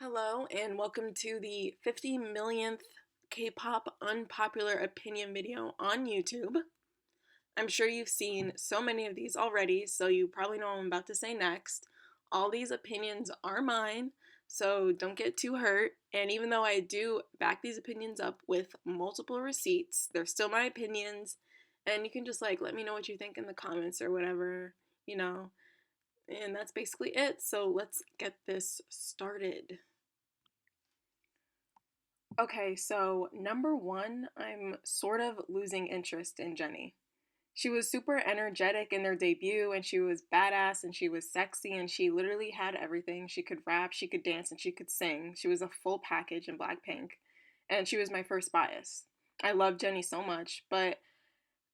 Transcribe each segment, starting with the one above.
Hello, and welcome to the 50 millionth K-pop unpopular opinion video on YouTube. I'm sure you've seen so many of these already, so you probably know what I'm about to say next. All these opinions are mine, so don't get too hurt. And even though I do back these opinions up with multiple receipts, they're still my opinions, and you can just let me know what you think in the comments or whatever, you know. And that's basically it, so let's get this started. Okay, so number one, I'm sort of losing interest in Jennie. She was super energetic in their debut, and she was badass, and she was sexy, and she literally had everything. She could rap, she could dance, and she could sing. She was a full package in Blackpink, and she was my first bias. I love Jennie so much, but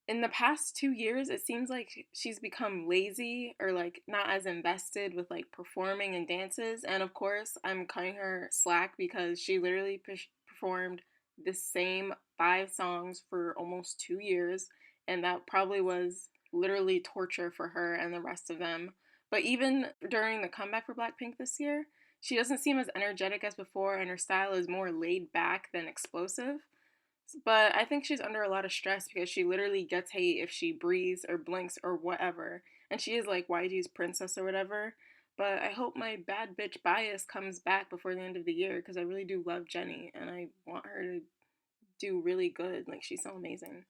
in the past 2 years, it seems like she's become lazy or not as invested with performing and dances. And of course, I'm cutting her slack because she literally performed the same 5 songs for almost 2 years, and that probably was literally torture for her and the rest of them. But even during the comeback for Blackpink this year, she doesn't seem as energetic as before, and her style is more laid back than explosive. But I think she's under a lot of stress because she literally gets hate if she breathes or blinks or whatever. And she is like YG's princess or whatever. But I hope my bad bitch bias comes back before the end of the year because I really do love Jennie and I want her to do really good. Like, she's so amazing.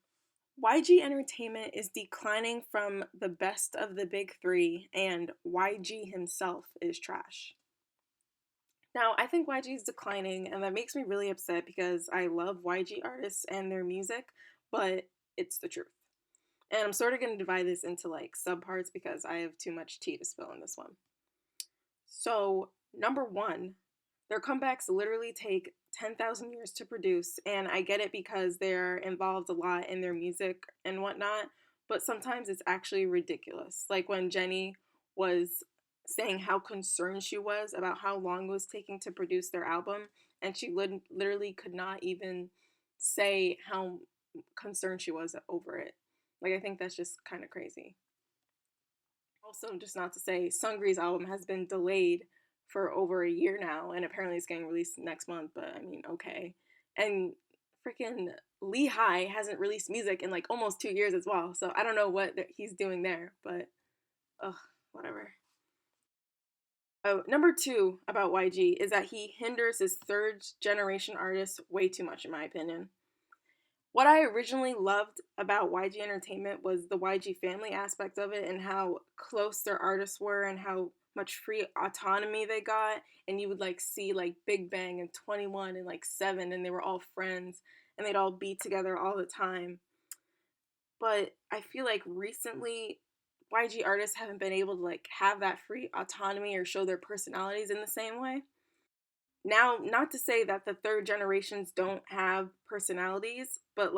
YG Entertainment is declining from the best of the big three, and YG himself is trash. Now, I think YG is declining, and that makes me really upset because I love YG artists and their music, but it's the truth. And I'm sort of going to divide this into subparts because I have too much tea to spill in this one. So, number one, their comebacks literally take 10,000 years to produce, and I get it because they're involved a lot in their music and whatnot, but sometimes it's actually ridiculous. Like when Jennie was saying how concerned she was about how long it was taking to produce their album, and she literally could not even say how concerned she was over it. Like, I think that's just kind of crazy. Also, just not to say, Sungri's album has been delayed for over a year now, and apparently it's getting released next month, but I mean, okay. And freaking Lehigh hasn't released music in almost 2 years as well, so I don't know what he's doing there, but ugh, whatever. Oh, number two about YG is that he hinders his third generation artists way too much, in my opinion. What I originally loved about YG Entertainment was the YG family aspect of it and how close their artists were and how much free autonomy they got. And you would see Big Bang and 21 and Seven, and they were all friends and they'd all be together all the time. But I feel like recently YG artists haven't been able to have that free autonomy or show their personalities in the same way. Now, not to say that the third generations don't have personalities, but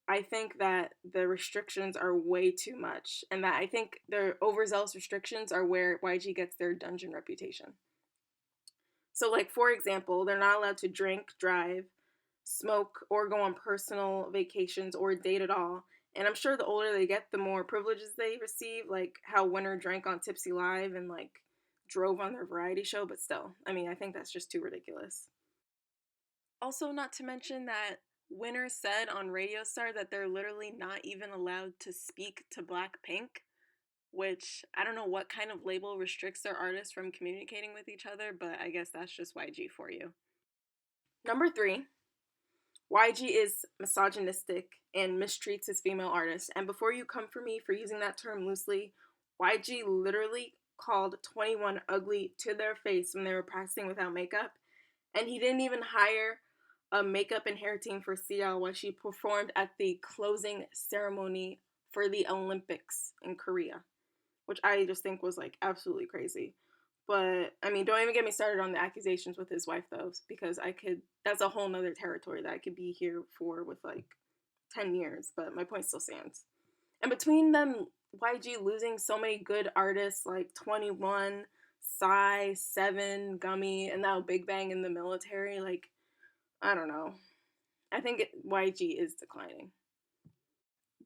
I think that the restrictions are way too much, and that I think their overzealous restrictions are where YG gets their dungeon reputation. So, for example, they're not allowed to drink, drive, smoke, or go on personal vacations or date at all. And I'm sure the older they get, the more privileges they receive, like how Winner drank on Tipsy Live and drove on their variety show, but still, I mean, I think that's just too ridiculous. Also, not to mention that Winner said on Radio Star that they're literally not even allowed to speak to Blackpink, which I don't know what kind of label restricts their artists from communicating with each other, but I guess that's just YG for you. Number three, YG is misogynistic and mistreats his female artists. And before you come for me for using that term loosely, YG literally called 21 ugly to their face when they were practicing without makeup. And he didn't even hire a makeup and hair team for CL when she performed at the closing ceremony for the Olympics in Korea, which I just think was absolutely crazy. But I mean, don't even get me started on the accusations with his wife though, because that's a whole nother territory that I could be here for with 10 years, but my point still stands. And between them, YG losing so many good artists like 21, Psy, Seven, Gummy, and now Big Bang in the military, I don't know. I think YG is declining.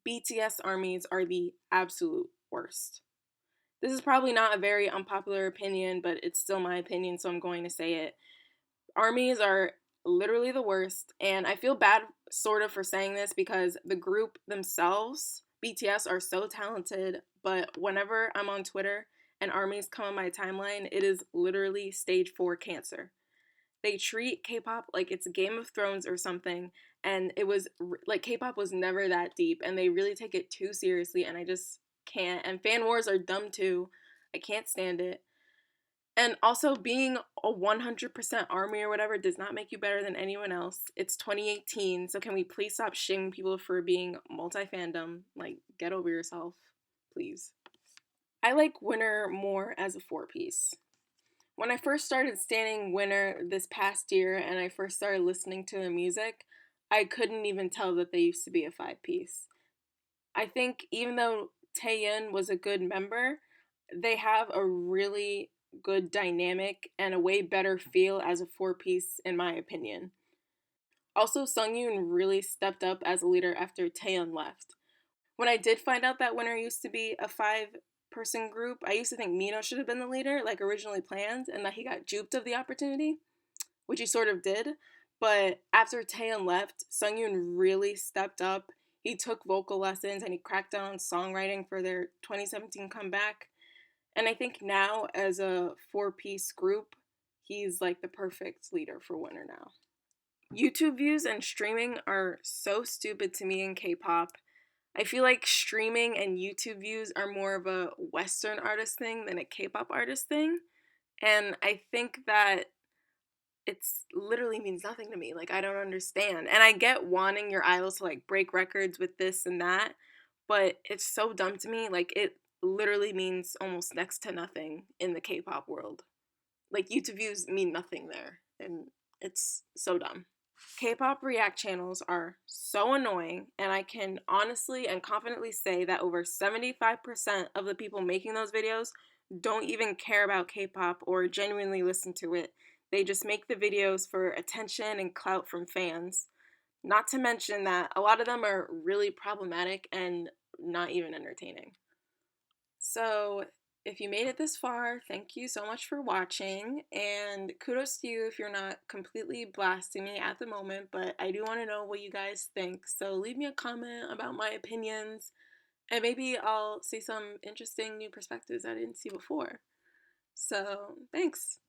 BTS armies are the absolute worst. This is probably not a very unpopular opinion, but it's still my opinion, so I'm going to say it. Armies are literally the worst, and I feel bad sort of for saying this because the group themselves, BTS, are so talented, but whenever I'm on Twitter and armies come on my timeline, it is literally stage 4 cancer. They treat K-pop like it's Game of Thrones or something, and it was like K-pop was never that deep, and they really take it too seriously, and I just can't. And fan wars are dumb too. I can't stand it. And also, being a 100% army or whatever does not make you better than anyone else. It's 2018, so can we please stop shaming people for being multi fandom? Like, get over yourself, please. I like Winner more as a four piece. When I first started standing Winner this past year and I first started listening to their music, I couldn't even tell that they used to be a five piece. I think even though Taeyeon was a good member, they have a really good dynamic and a way better feel as a four piece, in my opinion. Also, Sungyoon really stepped up as a leader after Taeyeon left. When I did find out that Winner used to be a five-person group, I used to think Mino should have been the leader, like originally planned, and that he got duped of the opportunity, which he sort of did. But after Taeyeon left, Sungyoon really stepped up. He took vocal lessons and he cracked down on songwriting for their 2017 comeback. And I think now, as a four-piece group, he's like the perfect leader for Winner now. YouTube views and streaming are so stupid to me in K-pop. I feel like streaming and YouTube views are more of a Western artist thing than a K-pop artist thing. And I think that it's literally means nothing to me. Like, I don't understand. And I get wanting your idols to like break records with this and that, but it's so dumb to me. Like, it literally means almost next to nothing in the K-pop world. Like, YouTube views mean nothing there, and it's so dumb. K-pop react channels are so annoying, and I can honestly and confidently say that over 75% of the people making those videos don't even care about K-pop or genuinely listen to it. They just make the videos for attention and clout from fans. Not to mention that a lot of them are really problematic and not even entertaining. So, if you made it this far, thank you so much for watching, and kudos to you if you're not completely blasting me at the moment, but I do want to know what you guys think. So, leave me a comment about my opinions, and maybe I'll see some interesting new perspectives I didn't see before. So, thanks.